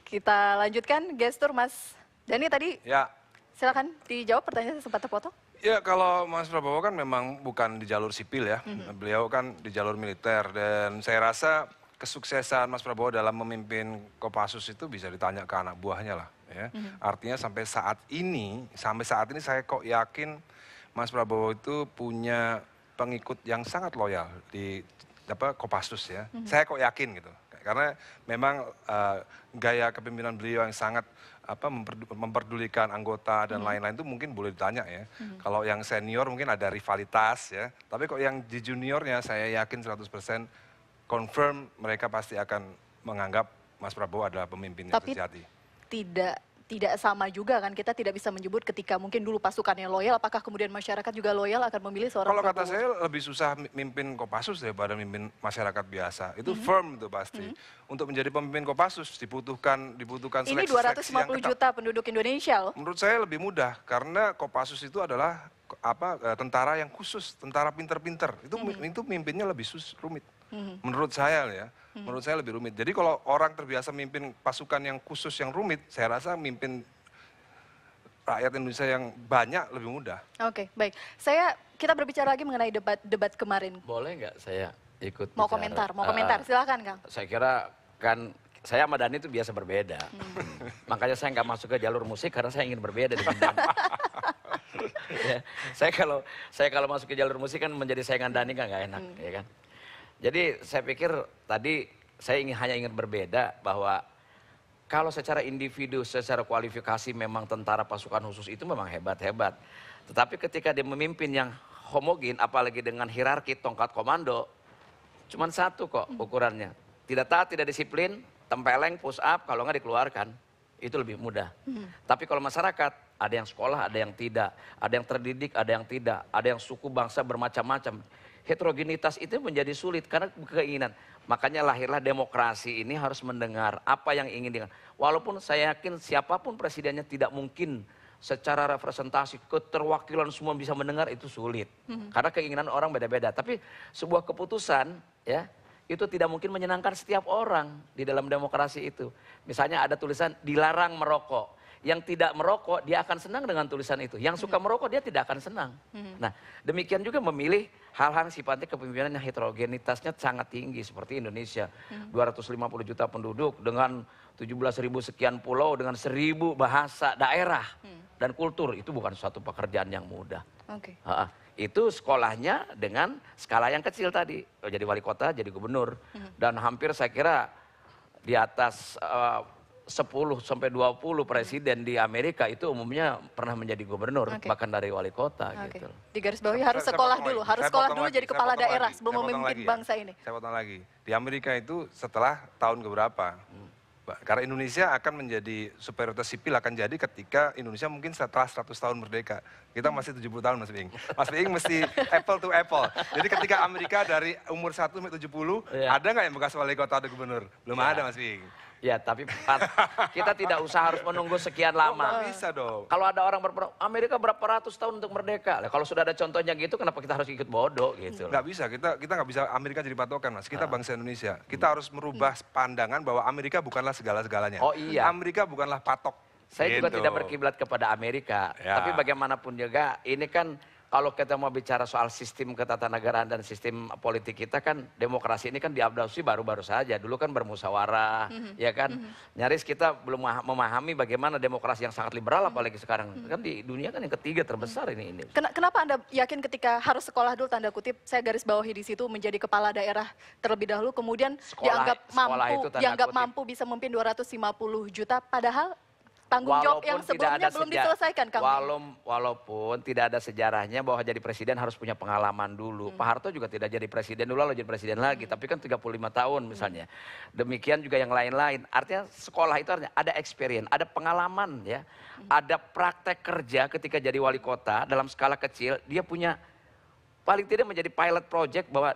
Kita lanjutkan gestur Mas Dhani tadi. Ya. Silakan dijawab pertanyaan sempat terpotong. Ya kalau Mas Prabowo kan memang bukan di jalur sipil ya, beliau kan di jalur militer dan saya rasa kesuksesan Mas Prabowo dalam memimpin Kopassus itu bisa ditanya ke anak buahnya lah ya. Artinya sampai saat ini saya kok yakin Mas Prabowo itu punya pengikut yang sangat loyal di Kopassus ya. Saya kok yakin gitu. Karena memang gaya kepemimpinan beliau yang sangat memperdulikan anggota dan lain-lain itu mungkin boleh ditanya ya. Kalau yang senior mungkin ada rivalitas ya. Tapi kok yang di juniornya saya yakin 100% confirm mereka pasti akan menganggap Mas Prabowo adalah pemimpin yang sejati. Tidak sama juga kan, kita tidak bisa menyebut ketika mungkin dulu pasukannya loyal, apakah kemudian masyarakat juga loyal akan memilih seorang Kalau Prabowo? kata saya lebih susah mimpin Kopassus daripada mimpin masyarakat biasa. Itu firm itu pasti. Untuk menjadi pemimpin Kopassus dibutuhkan Ini seleksi 250 juta penduduk Indonesia loh. Menurut saya lebih mudah karena Kopassus itu adalah tentara yang khusus, tentara pinter-pinter. Itu mimpinnya lebih rumit. Menurut saya ya. Menurut saya lebih rumit. Jadi kalau orang terbiasa mimpin pasukan yang khusus yang rumit, saya rasa mimpin rakyat Indonesia yang banyak lebih mudah. Oke, baik. Kita berbicara lagi mengenai debat kemarin. Boleh nggak saya ikut Mau bicara? komentar, silakan Kang. Saya kira kan saya sama Dhani itu biasa berbeda. Makanya saya nggak masuk ke jalur musik karena saya ingin berbeda dengan Dhani. Ya, saya kalau masuk ke jalur musik kan menjadi saingan Dhani kan nggak enak, ya kan? Jadi saya pikir tadi saya hanya ingin berbeda bahwa kalau secara individu, secara kualifikasi memang tentara pasukan khusus itu memang hebat-hebat. Tetapi ketika dia memimpin yang homogen, apalagi dengan hierarki tongkat komando, cuma satu kok ukurannya. Tidak taat, tidak disiplin, tempeleng, push up, kalau nggak dikeluarkan, itu lebih mudah. Tapi kalau masyarakat, ada yang sekolah, ada yang tidak. Ada yang terdidik, ada yang tidak. Ada yang suku bangsa bermacam-macam. Heterogenitas itu menjadi sulit karena keinginan. Makanya lahirlah demokrasi ini harus mendengar apa yang ingin dengar. Walaupun saya yakin siapapun presidennya tidak mungkin secara representasi keterwakilan semua bisa mendengar itu sulit. Karena keinginan orang beda-beda. Tapi sebuah keputusan ya itu tidak mungkin menyenangkan setiap orang di dalam demokrasi itu. Misalnya ada tulisan dilarang merokok. Yang tidak merokok dia akan senang dengan tulisan itu. Yang suka merokok dia tidak akan senang. Nah demikian juga memilih hal-hal sifatnya kepemimpinan yang heterogenitasnya sangat tinggi seperti Indonesia. 250 juta penduduk dengan 17.000 sekian pulau dengan 1.000 bahasa daerah dan kultur. Itu bukan suatu pekerjaan yang mudah. Itu sekolahnya dengan skala yang kecil tadi. Jadi wali kota, jadi gubernur. Dan hampir saya kira di atas 10 sampai 20 presiden di Amerika itu umumnya pernah menjadi gubernur, bahkan dari wali kota gitu. Di garis bawah harus sekolah dulu, jadi kepala daerah sebelum memimpin bangsa ini. Saya potong lagi. Di Amerika itu setelah tahun keberapa? Karena Indonesia akan menjadi superioritas sipil akan jadi ketika Indonesia mungkin setelah 100 tahun merdeka. Kita masih 70 tahun Mas Bing. Mas Bing mesti apple to apple. Jadi ketika Amerika dari umur 1 sampai 70, ada nggak yang bekas wali kota atau gubernur? Belum ada Mas Bing. Ya tapi kita tidak usah harus menunggu sekian lama. Bisa dong. Kalau ada orang Amerika berapa ratus tahun untuk merdeka. Kalau sudah ada contohnya gitu kenapa kita harus ikut bodoh gitu. Nggak bisa, kita nggak bisa Amerika jadi patokan Mas. Kita bangsa Indonesia. Kita harus merubah pandangan bahwa Amerika bukanlah segala-segalanya. Oh iya. Amerika bukanlah patok. Saya juga tidak berkiblat kepada Amerika. Tapi bagaimanapun juga ini kan kalau kita mau bicara soal sistem ketatanegaraan dan sistem politik kita kan demokrasi ini kan diadopsi baru-baru saja. Dulu kan bermusyawarah, ya kan. Nyaris kita belum memahami bagaimana demokrasi yang sangat liberal apalagi sekarang. Kan di dunia kan yang ketiga terbesar ini. Kenapa Anda yakin ketika harus sekolah dulu tanda kutip, saya garis bawahi di situ menjadi kepala daerah terlebih dahulu kemudian dianggap mampu bisa memimpin 250 juta padahal tanggung jawab yang sebelumnya belum diselesaikan, Kang. Walaupun tidak ada sejarahnya bahwa jadi presiden harus punya pengalaman dulu. Pak Harto juga tidak jadi presiden dulu lalu jadi presiden lagi. Tapi kan 35 tahun misalnya. Demikian juga yang lain-lain. Artinya sekolah itu artinya ada experience, ada pengalaman ya. Ada praktek kerja ketika jadi wali kota dalam skala kecil. Dia punya paling tidak menjadi pilot project bahwa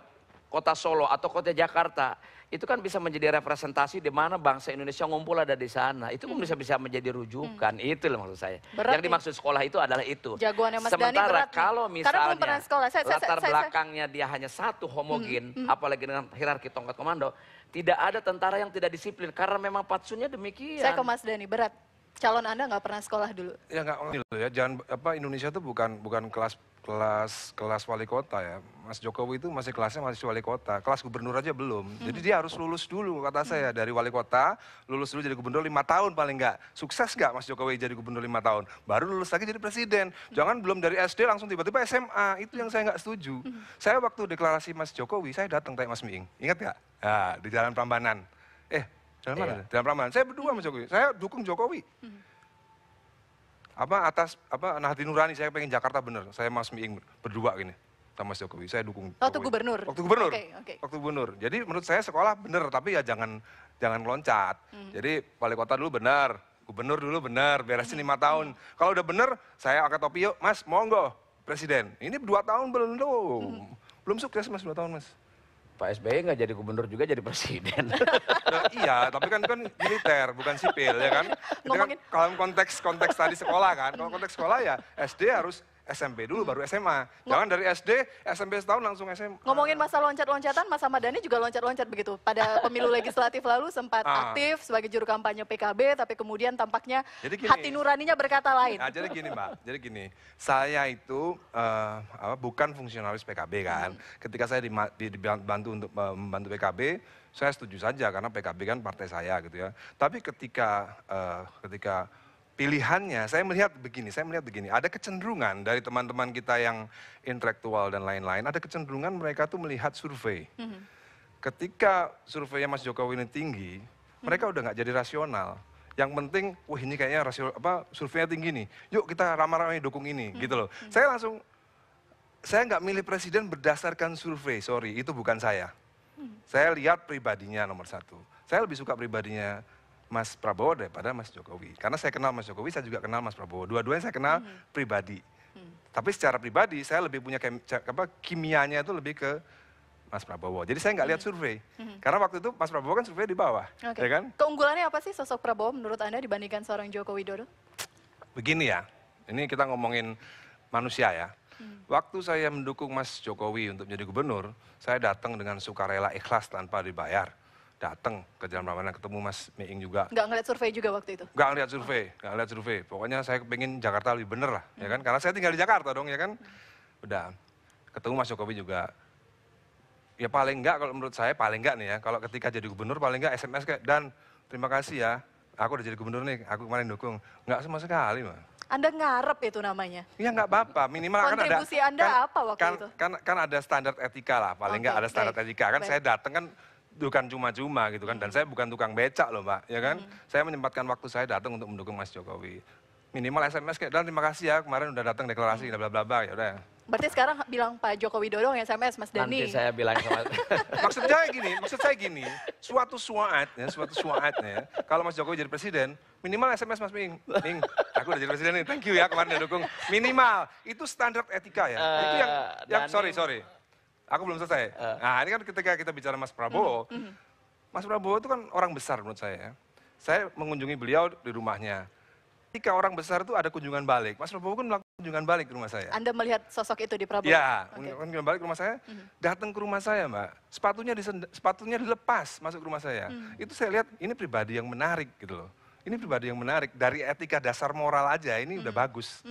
kota Solo atau kota Jakarta itu kan bisa menjadi representasi di mana bangsa Indonesia ngumpul ada di sana. Itu kan bisa menjadi rujukan. Itu loh maksud saya. Yang dimaksud sekolah itu adalah itu. Jagoannya Mas Dhani Sementara kalau misalnya sekolah. latar belakangnya dia hanya satu homogen, apalagi dengan hierarki tongkat komando, tidak ada tentara yang tidak disiplin karena memang patsunnya demikian. Saya ke Mas Dhani, berat. Calon Anda nggak pernah sekolah dulu? Ya nggak gitu ya, jangan Indonesia itu bukan kelas wali kota ya. Mas Jokowi itu masih kelasnya masih wali kota, kelas gubernur aja belum. Jadi dia harus lulus dulu kata saya dari wali kota, lulus dulu jadi gubernur 5 tahun paling nggak. Sukses nggak Mas Jokowi jadi gubernur 5 tahun? Baru lulus lagi jadi presiden. Jangan belum dari SD langsung tiba-tiba SMA, itu yang saya nggak setuju. Saya waktu deklarasi Mas Jokowi, saya datang tanya Mas Miing, ingat nggak? Nah, di Jalan Prambanan. Jalan mana? Jalan Prambanan. Saya berdua Mas Jokowi, saya dukung Jokowi. Hati nurani saya pengen Jakarta bener. Saya Mas Miing berdua gini sama Mas Jokowi. Saya dukung Waktu Jokowi. gubernur? Waktu gubernur. Okay. Waktu gubernur. Jadi menurut saya sekolah bener, tapi ya jangan loncat. Jadi wali kota dulu bener, gubernur dulu bener, beresin 5 tahun. Kalau udah bener, saya angkat topi yuk, Mas monggo presiden. Ini 2 tahun belum belum sukses Mas 2 tahun Mas. Pak SBY nggak jadi gubernur juga jadi presiden. Nah, iya, tapi kan militer, bukan sipil ya kan. Itu kan kalau konteks tadi sekolah kan. Kalau konteks sekolah ya SD harus SMP dulu baru SMA. Jangan dari SD, SMP setahun langsung SMA. Ngomongin masa loncat-loncatan, Mas Ahmad Dhani juga loncat-loncat begitu. Pada pemilu legislatif lalu sempat aktif sebagai juru kampanye PKB, tapi kemudian tampaknya hati nuraninya berkata lain. Nah, jadi gini Mbak, saya itu bukan fungsionalis PKB kan. Ketika saya dibantu untuk membantu PKB, saya setuju saja karena PKB kan partai saya gitu ya. Tapi ketika pilihannya, saya melihat begini, ada kecenderungan dari teman-teman kita yang intelektual dan lain-lain, ada kecenderungan mereka tuh melihat survei. Ketika surveinya Mas Jokowi ini tinggi, mereka udah nggak jadi rasional. Yang penting, wah ini kayaknya surveinya tinggi nih, yuk kita ramai-ramai dukung ini, gitu loh. Saya nggak milih presiden berdasarkan survei, sorry, itu bukan saya. Saya lihat pribadinya nomor 1. Saya lebih suka pribadinya Mas Prabowo daripada Mas Jokowi. Karena saya kenal Mas Jokowi, saya juga kenal Mas Prabowo. Dua-duanya saya kenal pribadi. Tapi secara pribadi, saya lebih punya kimianya itu lebih ke Mas Prabowo. Jadi saya nggak lihat survei. Karena waktu itu Mas Prabowo kan survei di bawah. Ya kan? Keunggulannya apa sih sosok Prabowo menurut Anda dibandingkan seorang Joko Widodo? Begini ya, ini kita ngomongin manusia ya. Waktu saya mendukung Mas Jokowi untuk menjadi gubernur, saya datang dengan sukarela ikhlas tanpa dibayar. Datang ke Jalan Prambanan ketemu Mas Miing juga. Nggak ngeliat survei juga waktu itu? Nggak ngeliat survei. Pokoknya saya pengen Jakarta lebih bener lah, ya kan? Karena saya tinggal di Jakarta dong, ya kan? Udah, ketemu Mas Jokowi juga. Ya paling nggak kalau menurut saya, paling nggak nih ya, kalau ketika jadi gubernur paling nggak SMS kayak, Dan terima kasih ya, aku udah jadi gubernur nih, aku kemarin dukung. Nggak sama sekali mah. Anda ngarep itu namanya? Iya nggak apa-apa, minimal kan ada. Kontribusi Anda apa waktu itu? Kan ada standar etika lah, paling nggak ada standar etika. Kan saya datang kan bukan cuma-cuma gitu kan, dan saya bukan tukang becak loh Mbak, ya kan. Saya menyempatkan waktu saya datang untuk mendukung Mas Jokowi. Minimal SMS kayak, Dan terima kasih ya kemarin udah datang deklarasi, bla bla bla, ya udah. Berarti sekarang bilang Pak Joko Widodo yang SMS Mas Dhani. Nanti saya bilang sama maksud saya gini, suatu saat ya, kalau Mas Jokowi jadi presiden, minimal SMS Mas Miing, aku udah jadi presiden nih, thank you ya kemarin udah dukung. Minimal, itu standar etika ya. Itu yang sorry. Aku belum selesai. Nah ini kan ketika kita bicara Mas Prabowo, Mas Prabowo itu kan orang besar menurut saya. Saya mengunjungi beliau di rumahnya. Ketika orang besar itu ada kunjungan balik, Mas Prabowo kan melakukan kunjungan balik ke rumah saya. Anda melihat sosok itu di Prabowo? Ya, kunjungan balik ke rumah saya, datang ke rumah saya Mbak, sepatunya dilepas masuk ke rumah saya. Itu saya lihat ini pribadi yang menarik gitu loh. Ini pribadi yang menarik, dari etika dasar moral aja ini udah bagus.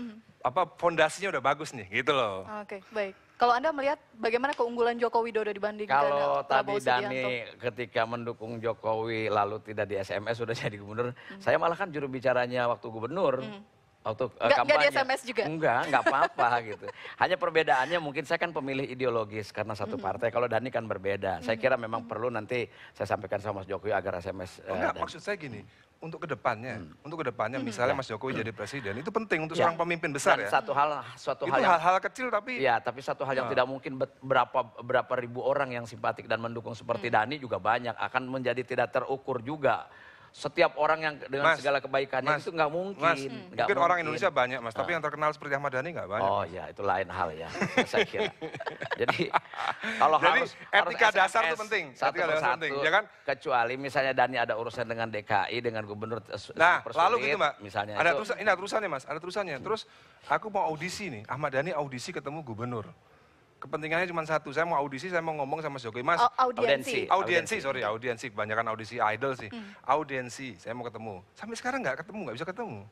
Fondasinya udah bagus nih gitu loh. Oke, baik. Kalau Anda melihat bagaimana keunggulan Joko Widodo dibandingkan Kalau Prabowo tadi Dhani ketika mendukung Jokowi lalu tidak di SMS sudah jadi gubernur, saya malah kan juru bicaranya waktu gubernur. Waktu kampanye. Nggak di SMS juga? Nggak apa-apa gitu. Hanya perbedaannya mungkin saya kan pemilih ideologis karena satu partai, kalau Dhani kan berbeda. Saya kira memang perlu nanti saya sampaikan sama Mas Jokowi agar SMS. Enggak, maksud saya gini, untuk kedepannya misalnya Mas Jokowi jadi presiden, itu penting untuk seorang pemimpin besar ya. Satu hal itu hal-hal kecil tapi. Ya, tapi satu hal yang tidak mungkin berapa ribu orang yang simpatik dan mendukung seperti Dhani juga banyak, akan menjadi tidak terukur juga. Setiap orang yang dengan segala kebaikannya itu nggak mungkin. Mungkin orang Indonesia banyak Mas, tapi yang terkenal seperti Ahmad Dhani nggak banyak. Oh ya, itu lain hal ya, saya kira. Jadi kalau etika dasar itu penting. Satu persatu, ya kan? Kecuali misalnya Dhani ada urusan dengan DKI, dengan gubernur Nah, lalu gitu Mbak, misalnya ini ada terusannya Mas, ada terusannya. Terus aku mau audisi nih, Ahmad Dhani audisi ketemu gubernur. kepentingannya cuma satu. Saya mau audisi, saya mau ngomong sama Mas Jokowi. Mas, Audiensi. Audiensi. Kebanyakan audisi idol sih. Audiensi, saya mau ketemu. Sampai sekarang nggak bisa ketemu.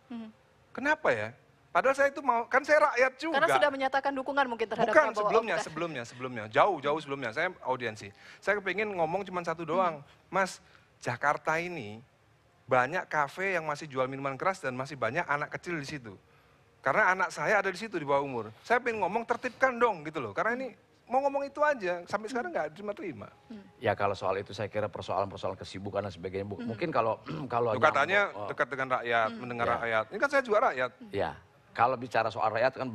Kenapa ya? Padahal saya itu mau, kan saya rakyat juga. Karena sudah menyatakan dukungan mungkin terhadap Bukan, Prabowo. sebelumnya. Jauh sebelumnya. Saya audiensi. Saya kepingin ngomong cuma satu doang. Mas, Jakarta ini banyak kafe yang masih jual minuman keras dan masih banyak anak kecil di situ. Karena anak saya ada di situ di bawah umur. Saya pengen ngomong tertibkan dong gitu loh. Karena ini mau ngomong itu aja. Sampai sekarang nggak terima. Ya kalau soal itu saya kira persoalan kesibukan dan sebagainya. Mungkin kalau katanya dekat dengan rakyat, mendengar rakyat. Ini kan saya juga rakyat. Ya. Kalau bicara soal rakyat kan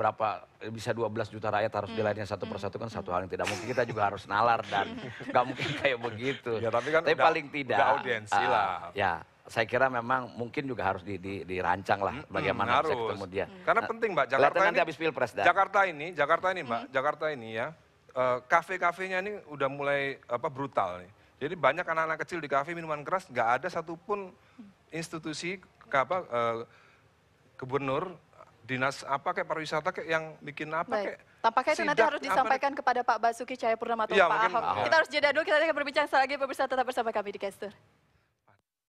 bisa 12 juta rakyat harus dilayani satu persatu kan satu hal yang tidak mungkin. Kita juga harus nalar dan nggak mungkin kayak begitu. Ya, tapi kan paling tidak. Udah audiensi lah. Ya, saya kira memang mungkin juga harus dirancang lah bagaimana bisa ketemu dia. Karena penting Mbak, nanti habis Pilpres dah. Jakarta ini Mbak, Jakarta ini ya, kafe-kafenya ini udah mulai brutal nih. Jadi banyak anak-anak kecil di kafe minuman keras, nggak ada satupun institusi gubernur, dinas kayak pariwisata kayak yang bikin kayak tampaknya itu nanti harus disampaikan kepada Pak Basuki Cahayapurnama atau Pak Ahok. Kita harus jeda dulu, kita akan berbincang lagi, pemirsa tetap bersama kami di Gestur.